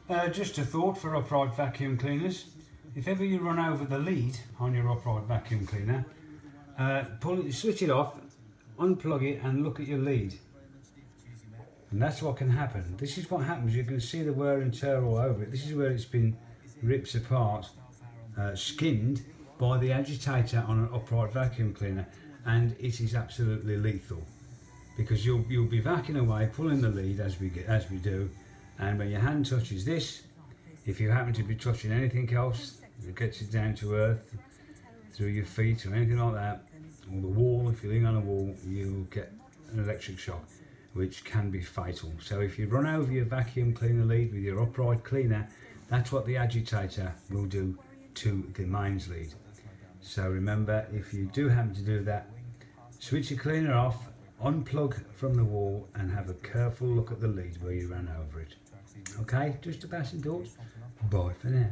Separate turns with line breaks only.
Just a thought for upright vacuum cleaners. If ever you run over the lead on your upright vacuum cleaner, switch it off, unplug it and look at your lead. And that's what can happen. This is what happens. You can see the wear and tear all over it. This is where it's been ripped apart, skinned by the agitator on an upright vacuum cleaner, and it is absolutely lethal because you'll be vacuuming away, pulling the lead as we do, and when your hand touches this, if you happen to be touching anything else that gets it down to earth through your feet or anything like that, or the wall, if you're leaning on a wall, you'll get an electric shock, which can be fatal. So if you run over your vacuum cleaner lead with your upright cleaner, that's what the agitator will do to the mains lead. So remember, if you do happen to do that, switch your cleaner off, unplug from the wall and have a careful look at the lead where you ran over it. Okay, just a passing thought. Bye for now.